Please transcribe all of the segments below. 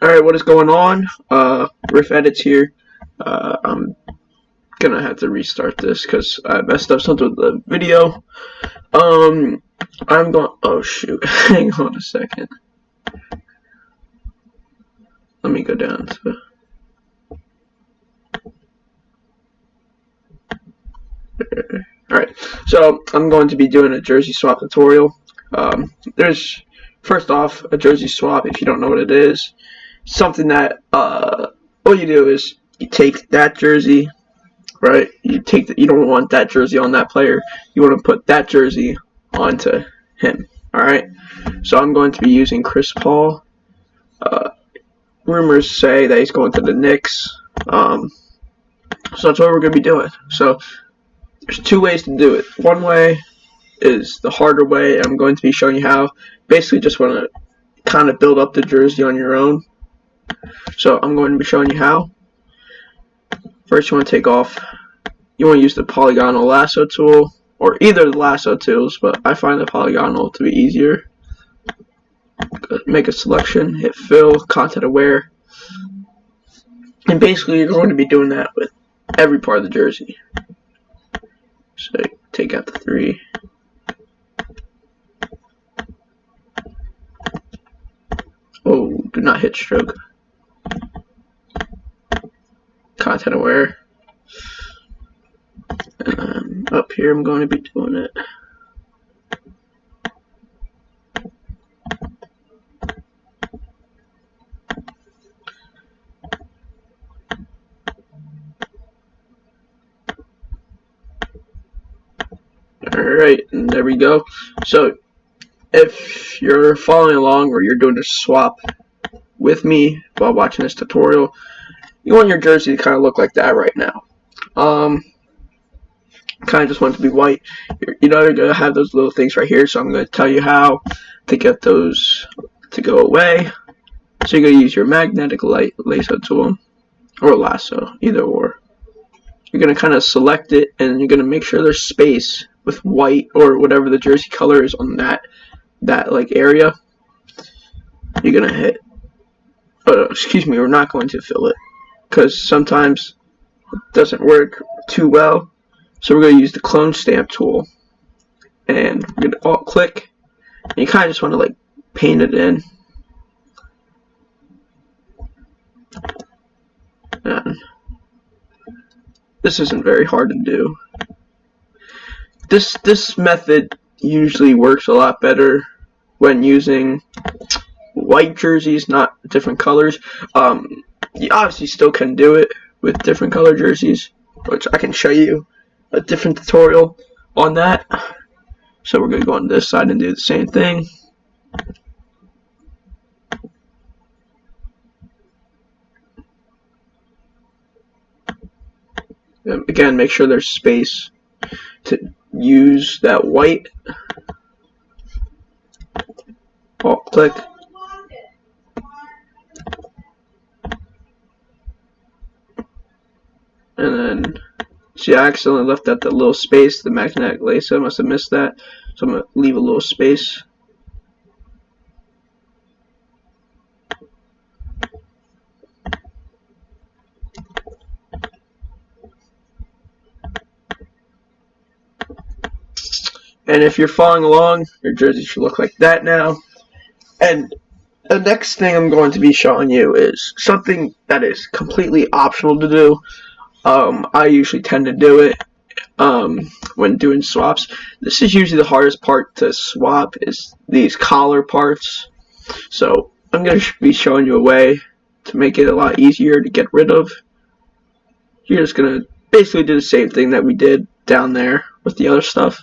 Alright, what is going on? Riff Edits here. I'm gonna have to restart this because I messed up something with the video. Um, I'm going. Oh shoot! Hang on a second. Let me go down to. Alright, so I'm going to be doing a jersey swap tutorial. There's first off a jersey swap. If you don't know what it is, something that all you do is you take that jersey, right? You don't want that jersey on that player. You want to put that jersey onto him. All right. So I'm going to be using Chris Paul. Rumors say that he's going to the Knicks. So that's what we're going to be doing. So there's two ways to do it. One way is the harder way. I'm going to be showing you how. Basically, just want to kind of build up the jersey on your own. So I'm going to be showing you how. First, you want to take off. You want to use the polygonal lasso tool, or either of the lasso tools, but I find the polygonal to be easier. Make a selection, hit fill, content aware, and basically you're going to be doing that with every part of the jersey. So take out the 3. Oh, do not hit stroke. Content aware. And up here I'm going to be doing it. Alright, and there we go. So if you're following along or you're doing a swap with me while watching this tutorial, you want your jersey to kind of look like that right now. Kind of just want it to be white. You're going to have those little things right here, so I'm going to tell you how to get those to go away. So you're going to use your magnetic lasso tool or lasso, either or. You're going to kind of select it, and you're going to make sure there's space with white or whatever the jersey color is on that like area. You're going to hit. Excuse me, we're not going to fill it because sometimes it doesn't work too well. So we're going to use the clone stamp tool, and we're going to alt click, and you kind of just want to like paint it in. And this isn't very hard to do. This method usually works a lot better when using white jerseys, not different colors. You obviously still can do it with different color jerseys, which I can show you a different tutorial on that. So we're going to go on this side and do the same thing. Again, make sure there's space to use that white. Alt click. And then, see, I accidentally left out the little space. The magnetic lasso, I must have missed that. So I'm going to leave a little space. And if you're following along, your jersey should look like that now. And the next thing I'm going to be showing you is something that is completely optional to do. I usually tend to do it when doing swaps. This is usually the hardest part to swap, is these collar parts. So I'm going to be showing you a way to make it a lot easier to get rid of. You're just going to basically do the same thing that we did down there with the other stuff.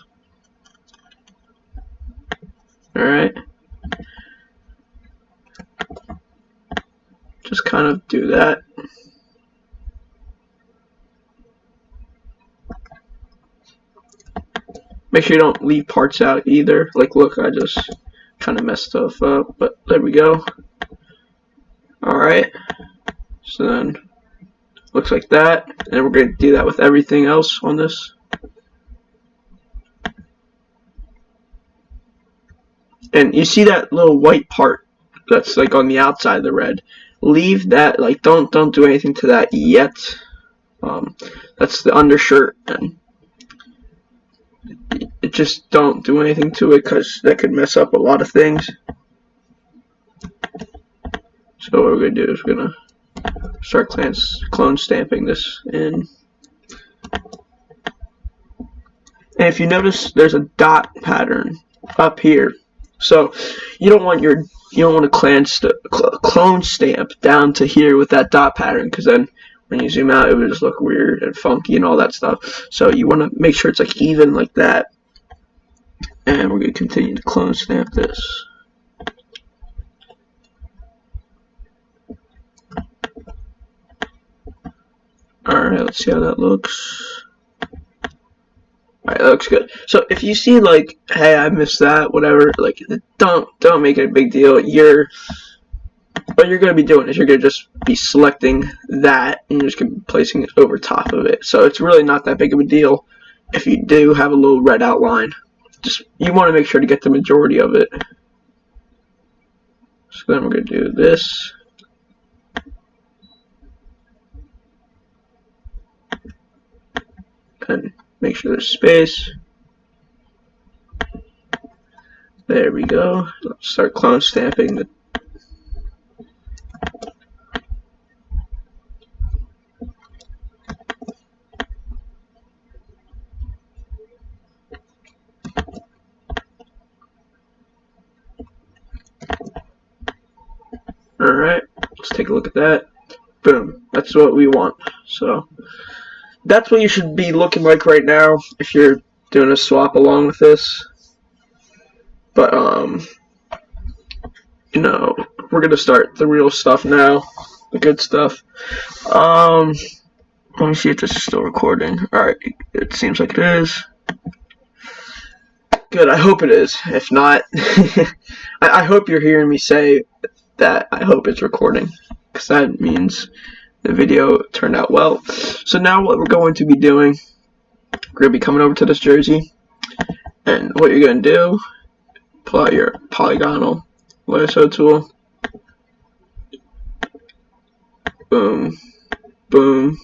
Alright. Just kind of do that. Make sure you don't leave parts out either. Like, look, I just kind of messed stuff up, but there we go. Alright. So then, looks like that. And we're going to do that with everything else on this. And you see that little white part that's like on the outside of the red. leave that, like, don't do anything to that yet. That's the undershirt, and just don't do anything to it because that could mess up a lot of things. So what we're gonna do is we're gonna start clone stamping this in. And if you notice, there's a dot pattern up here. So you don't want to clone stamp down to here with that dot pattern, because then when you zoom out, it would just look weird and funky and all that stuff. So you want to make sure it's like even like that. And we're going to continue to clone stamp this. Alright, let's see how that looks. Alright, that looks good. So if you see like, hey, I missed that, whatever, like, don't make it a big deal. What you're going to be doing is you're going to just be selecting that and you're just going to be placing it over top of it. So it's really not that big of a deal if you do have a little red outline. Just, you want to make sure to get the majority of it. So then we're going to do this. And make sure there's space. There we go. Let's start clone stamping the Alright, let's take a look at that. Boom. That's what we want. So that's what you should be looking like right now if you're doing a swap along with this. But you know, we're gonna start the real stuff now, the good stuff. Let me see if this is still recording. Alright, it seems like it is. Good, I hope it is. If not, I hope you're hearing me say that I hope it's recording, because that means the video turned out well. So now what we're going to be doing, we're going to be coming over to this jersey, and what you're going to do, pull out your polygonal lasso tool, boom, boom,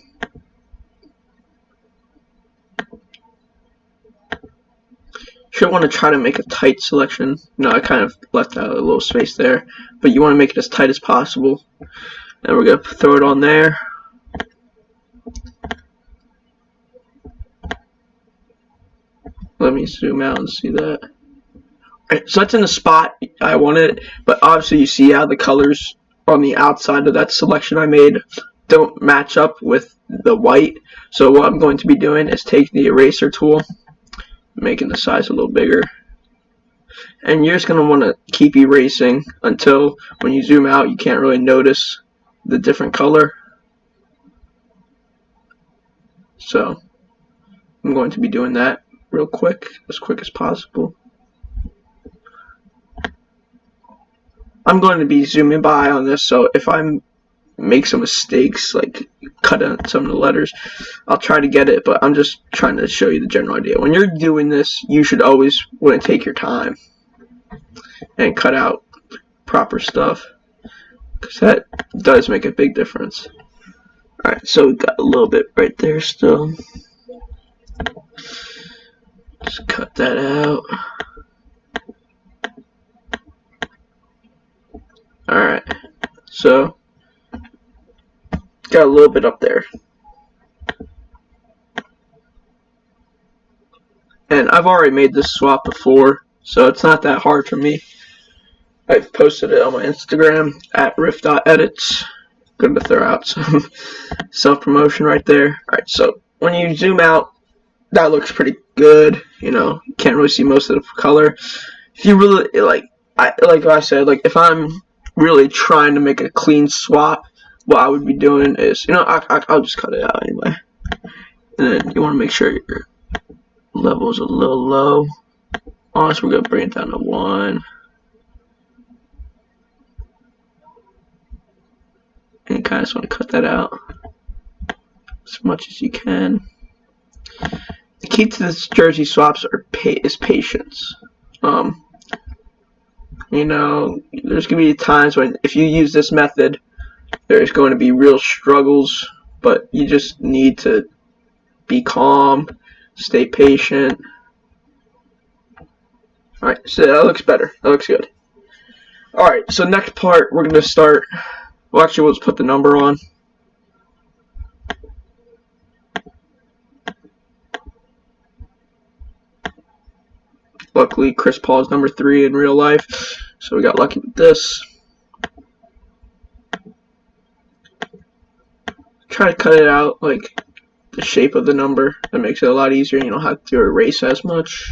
you should want to try to make a tight selection. No, I kind of left out a little space there, but you want to make it as tight as possible. And we're going to throw it on there. Let me zoom out and see that. Alright, so that's in the spot I wanted, but obviously you see how the colors on the outside of that selection I made don't match up with the white. So what I'm going to be doing is take the eraser tool, making the size a little bigger, and you're just going to want to keep erasing until when you zoom out you can't really notice the different color. So I'm going to be doing that real quick, as quick as possible. I'm going to be zooming by on this, so if I make some mistakes, like cut out some of the letters, I'll try to get it, but I'm just trying to show you the general idea. When you're doing this, you should always want to take your time and cut out proper stuff, because that does make a big difference. Alright, so we've got a little bit right there still. Just cut that out. Alright, so got a little bit up there. And I've already made this swap before, so it's not that hard for me. I've posted it on my Instagram at riff.edits. Good to throw out some self-promotion right there. Alright, so when you zoom out, that looks pretty good. You know, you can't really see most of the color. If you really, like I said, like if I'm really trying to make a clean swap, what I would be doing is, you know, I'll just cut it out anyway. And then you want to make sure your level is a little low. Honestly, we're going to bring it down to 1. And you kind of just want to cut that out as much as you can. The key to this jersey swaps is patience. You know, there's going to be times when if you use this method, There's going to be real struggles, but you just need to be calm, stay patient. Alright, so that looks better. That looks good. Alright, so next part we're going to start. Well, actually, let's put the number on. Luckily, Chris Paul is number 3 in real life, so we got lucky with this. Try to cut it out like the shape of the number. That makes it a lot easier, and you don't have to erase as much.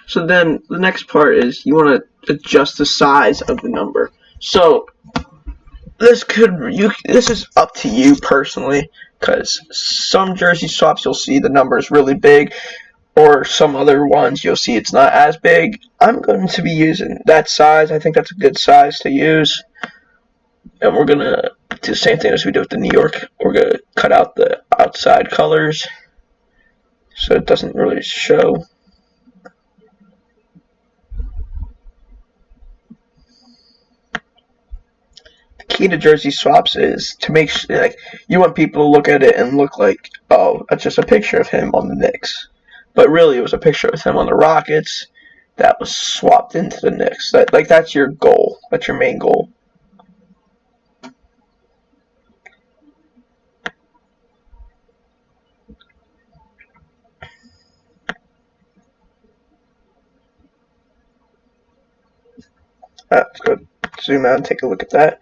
So then the next part is you want to adjust the size of the number. So this is up to you personally, because some jersey swaps you'll see the number is really big, or some other ones you'll see it's not as big. I'm going to be using that size. I think that's a good size to use. And we're going to do the same thing as we did with the New York. We're going to cut out the outside colors so it doesn't really show. The key to jersey swaps is to make sure, like, you want people to look at it and look like, oh, that's just a picture of him on the Knicks. But really, it was a picture of him on the Rockets that was swapped into the Knicks. That's your goal. That's your main goal. That's good. Zoom out and take a look at that.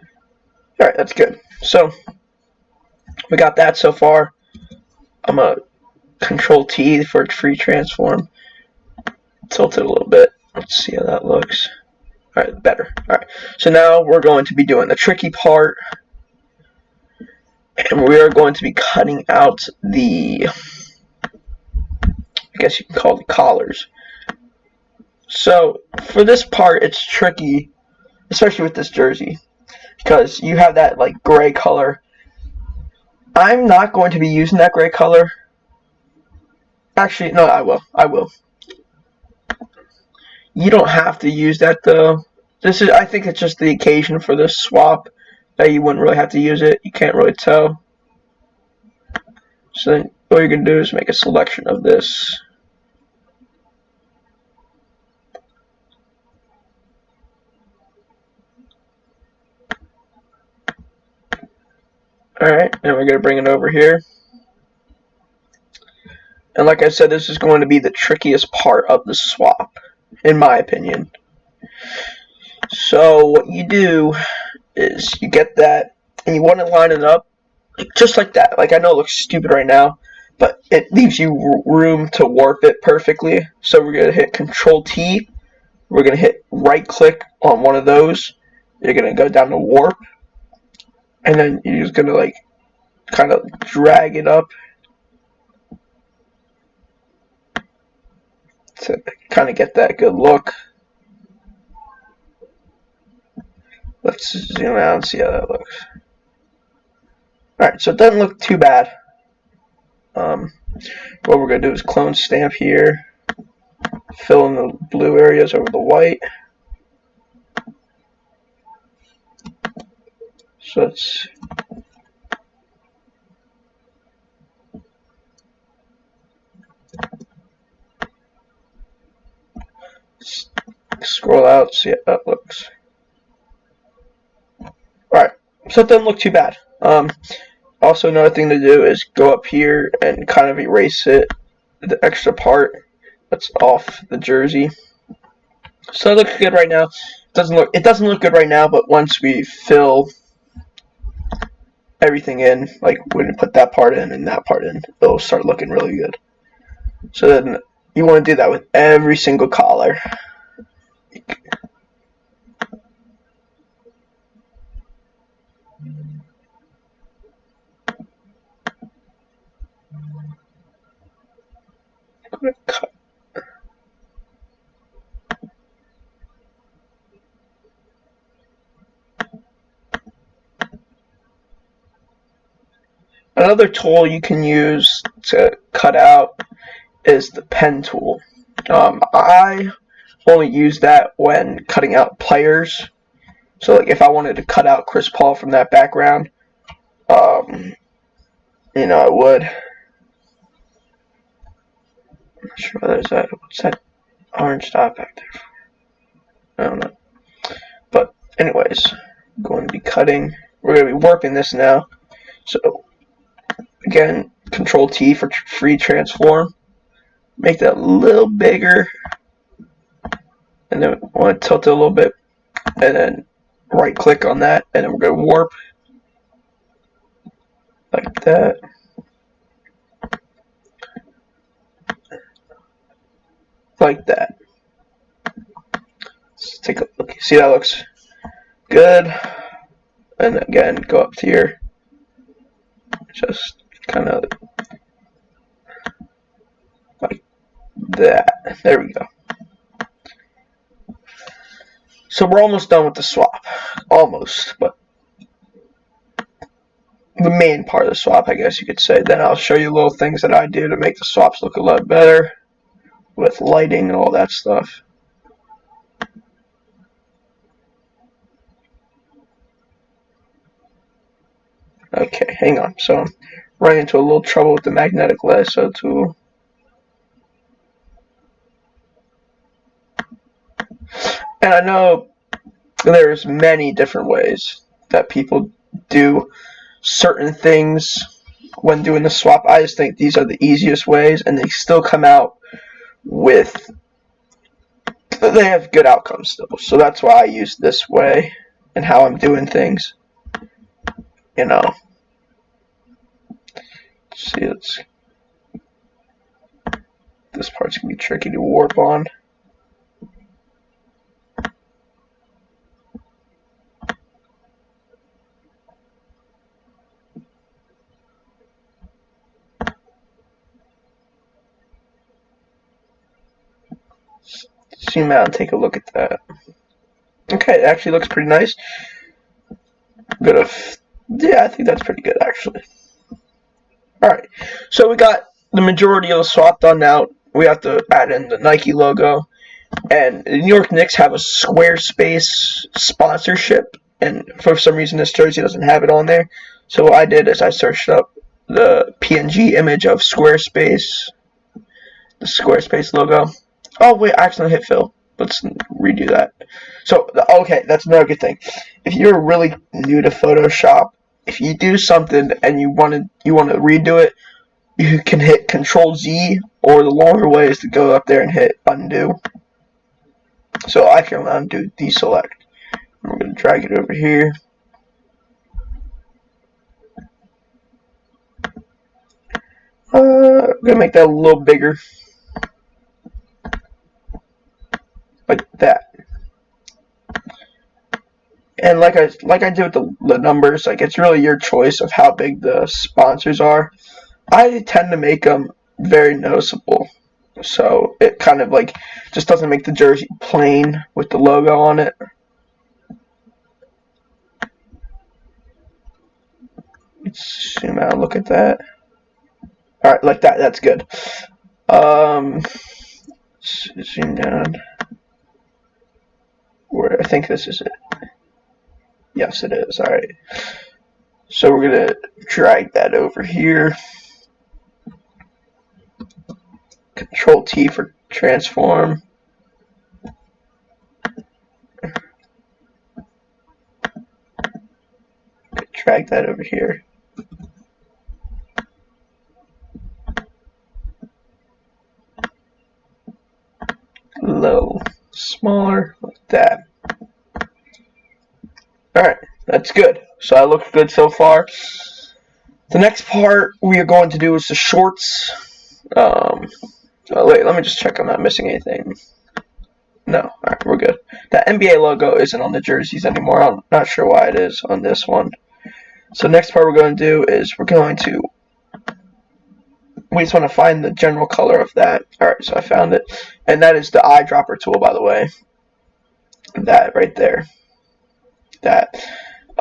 Alright, that's good. So, we got that so far. I'm going to Control T for free transform. Tilt it a little bit. Let's see how that looks. Alright, better. Alright, so now we're going to be doing the tricky part. And we are going to be cutting out the, I guess you can call it collars. So, for this part, it's tricky, especially with this jersey, because you have that, like, gray color. I'm not going to be using that gray color. Actually, no, I will. You don't have to use that, though. I think it's just the occasion for this swap that you wouldn't really have to use it. You can't really tell. So then all you're going to do is make a selection of this. Alright, and we're going to bring it over here. And like I said, this is going to be the trickiest part of the swap, in my opinion. So what you do is you get that, and you want to line it up just like that. Like, I know it looks stupid right now, but it leaves you room to warp it perfectly. So we're going to hit Control T. We're going to hit right click on one of those. You're going to go down to warp. And then you're just going to, like, kind of drag it up to kind of get that good look. Let's zoom out and see how that looks. Alright, so it doesn't look too bad. What we're going to do is clone stamp here. Fill in the blue areas over the white. So let's scroll out, see how that looks. Alright, so it doesn't look too bad. Also, another thing to do is go up here and kind of erase it, the extra part that's off the jersey. So it looks good right now. It doesn't look good right now, but once we fill everything in, like when we put that part in and that part in, it'll start looking really good. So then you want to do that with every single collar. I'm gonna cut. Another tool you can use to cut out is the pen tool. I only use that when cutting out players. So like if I wanted to cut out Chris Paul from that background, I would. I'm not sure what that is. What's that orange dot back there? I don't know. But anyways, I'm going to be cutting. We're going to be warping this now. So again, Control T for free transform. Make that a little bigger, and then I want to tilt it a little bit, and then right click on that, and then we're going to warp like that. Like that. Let's take a look. See, that looks good. And again, go up to here. Just kind of like that. There we go. So we're almost done with the swap. Almost, but the main part of the swap, I guess you could say. Then I'll show you little things that I do to make the swaps look a lot better with lighting and all that stuff. Okay, hang on. So I'm running into a little trouble with the magnetic lasso tool. And I know there's many different ways that people do certain things when doing the swap. I just think these are the easiest ways, and they still come out with, they have good outcomes still. So that's why I use this way and how I'm doing things. See, this part's gonna be tricky to warp on. Zoom out and take a look at that. Okay, it actually looks pretty nice. Yeah, I think that's pretty good actually. Alright, so we got the majority of the swap done now. We have to add in the Nike logo. And the New York Knicks have a Squarespace sponsorship, and for some reason this jersey doesn't have it on there. So what I did is I searched up the PNG image of Squarespace, the Squarespace logo. Oh wait, I accidentally hit fill. Let's redo that. So okay, that's another good thing. If you're really new to Photoshop, if you do something and you want to redo it, you can hit Control Z, or the longer way is to go up there and hit undo. So I can undo deselect. We're going to drag it over here. I'm going to make that a little bigger. Like that. And like I did with the numbers, like it's really your choice of how big the sponsors are. I tend to make them very noticeable. So it kind of like just doesn't make the jersey plain with the logo on it. Let's zoom out and look at that. Alright, like that. That's good. Zoom down. Where I think this is it. Yes, it is. Alright. So we're going to drag that over here. Control T for transform. Drag that over here. A little smaller, like that. Alright, that's good. So that looks good so far. The next part we are going to do is the shorts. Wait, let me just check I'm not missing anything. No, alright, we're good. That NBA logo isn't on the jerseys anymore. I'm not sure why it is on this one. So next part we're going to do is we just want to find the general color of that. Alright, so I found it. And that is the eyedropper tool, by the way. That right there.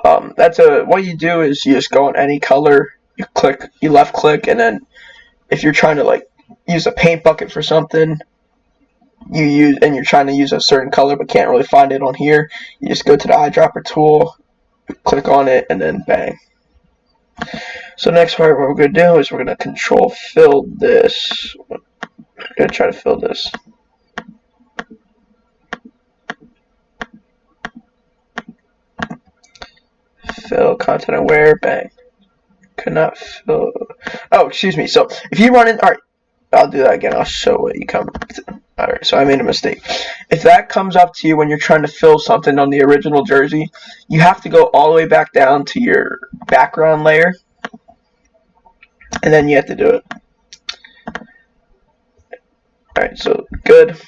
What you do is you just go on any color. you left click, and then if you're trying to like use a paint bucket for something, and you're trying to use a certain color but can't really find it on here, you just go to the eyedropper tool, click on it, and then bang. So next part, what we're going to do is we're going to control fill this. I'm going to try to fill this. Fill content aware, bang. Could not fill. Oh, excuse me. So if you run in, alright, I'll do that again. I'll show what you come to. Alright, so I made a mistake. If that comes up to you when you're trying to fill something on the original jersey, you have to go all the way back down to your background layer, and then you have to do it. Alright, so good.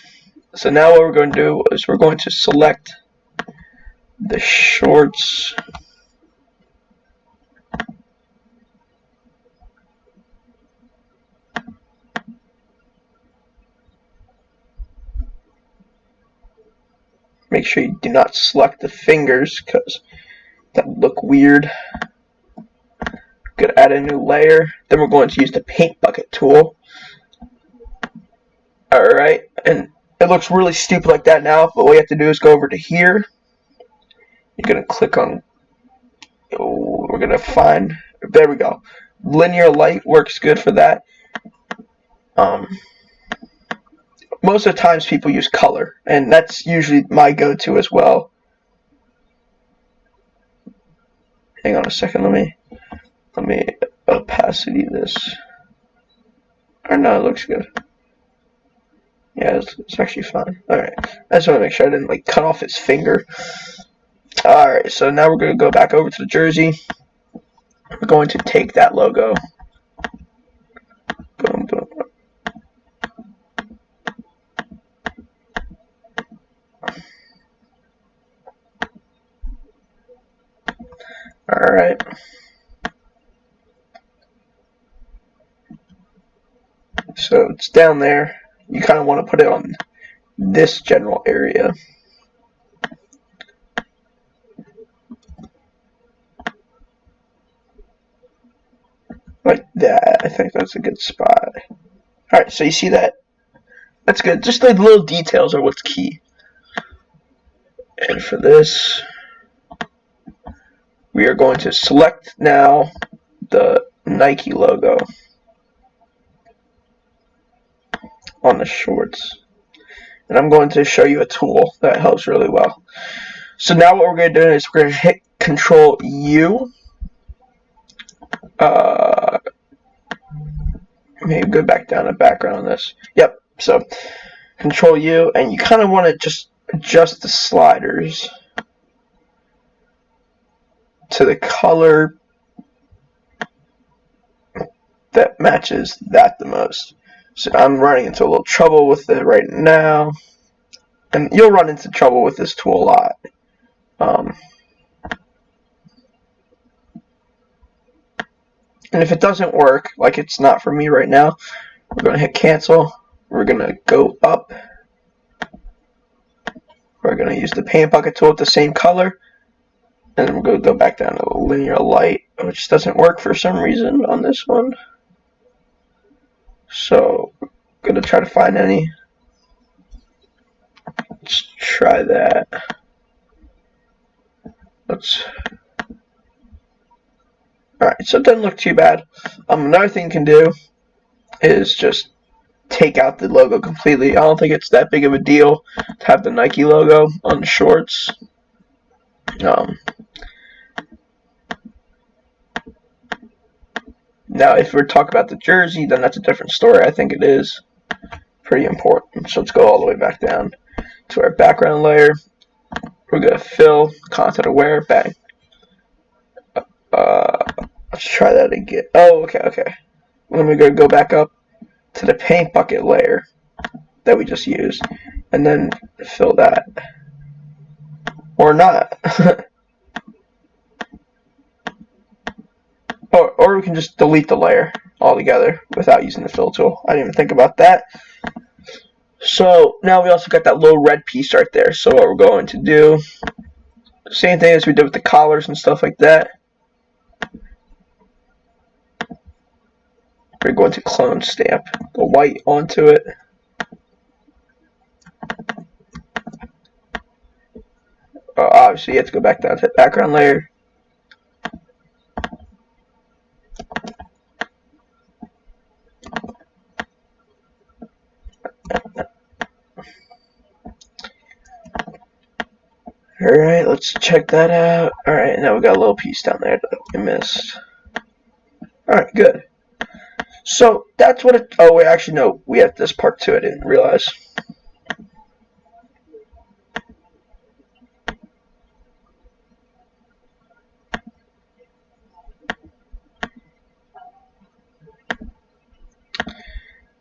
So now what we're going to do is we're going to select the shorts. Make sure you do not select the fingers because that would look weird. We're going to add a new layer. Then we're going to use the paint bucket tool. Alright, and it looks really stupid like that now, but what you have to do is go over to here. You're going to click on, we're going to find, there we go. Linear light works good for that. Most of the times people use color, and that's usually my go-to as well. Hang on a second, let me opacity this. Or no, it looks good. Yeah, it's actually fine. Alright, I just want to make sure I didn't like cut off his finger. Alright, so now we're going to go back over to the jersey. We're going to take that logo. Boom, boom. Alright. So it's down there. You kind of want to put it on this general area. Like that. I think that's a good spot. Alright, so you see that? That's good. Just the little details are what's key. And for this, we are going to select now the Nike logo on the shorts. And I'm going to show you a tool that helps really well. So now what we're going to do is we're going to hit Control U. Maybe go back down to background on this. Yep, so Control U, and you kind of want to just adjust the sliders to the color that matches that the most. So I'm running into a little trouble with it right now, and you'll run into trouble with this tool a lot. And if it doesn't work, like it's not for me right now, we're going to hit cancel. We're going to go up. We're going to use the paint bucket tool with the same color. And then we're going to go back down to the linear light, which doesn't work for some reason on this one. So we're going to try to find any. Let's try that. Alright, so it doesn't look too bad. Another thing you can do is just take out the logo completely. I don't think it's that big of a deal to have the Nike logo on the shorts. Now, if we're talking about the jersey, then that's a different story. I think it is pretty important. So let's go all the way back down to our background layer. We're going to fill, content aware, bang. Let's try that again. Oh, okay. Then we're going to go back up to the paint bucket layer that we just used, and then fill that. Or not. Or we can just delete the layer altogether without using the fill tool. I didn't even think about that. So now we also got that little red piece right there. So what we're going to do, same thing as we did with the collars and stuff like that. we're going to clone stamp the white onto it. Obviously, you have to go back down to the background layer. Alright, let's check that out. Alright, now we got a little piece down there that we missed. Alright, good. So, that's what it... Oh, wait, actually, no. We have this part too. I didn't realize.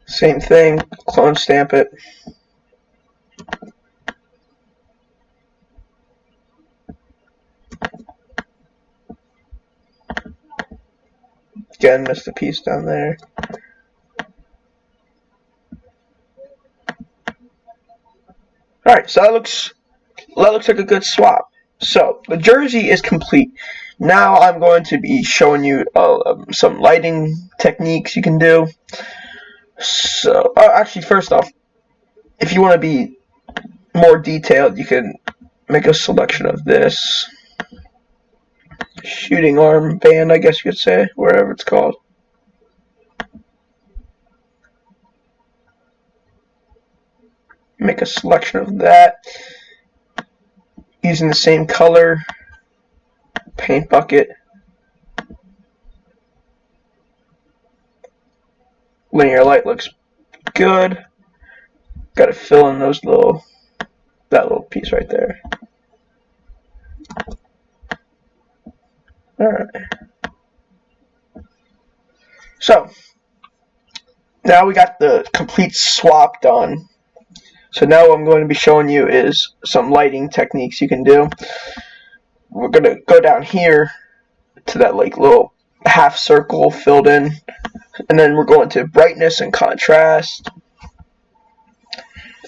Same thing. Clone stamp it. Again, missed a piece down there. Alright, so that looks like a good swap. So, the jersey is complete. Now I'm going to be showing you some lighting techniques you can do. So, actually, first off, if you want to be more detailed, you can make a selection of this shooting arm band, I guess you could say, wherever it's called. Make a selection of that using the same color paint bucket. Linear light looks good. Got to fill in that little piece right there. Alright. So, now we got the complete swap done. So now what I'm going to be showing you is some lighting techniques you can do. We're going to go down here to that like little half circle filled in. And then we're going to brightness and contrast.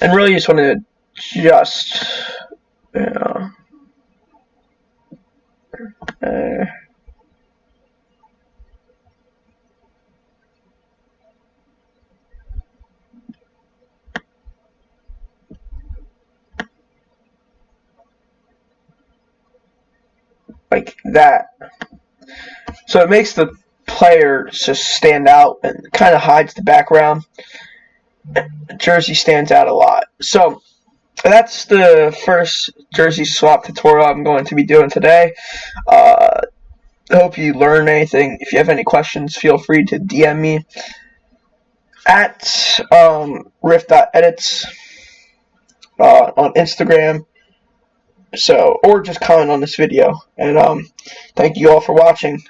And really just want to like that. So it makes the player just stand out and kind of hides the background. The jersey stands out a lot. So that's the first jersey swap tutorial I'm going to be doing today. I hope you learned anything. If you have any questions, feel free to DM me at riff.edits on Instagram. So, or just comment on this video. And thank you all for watching.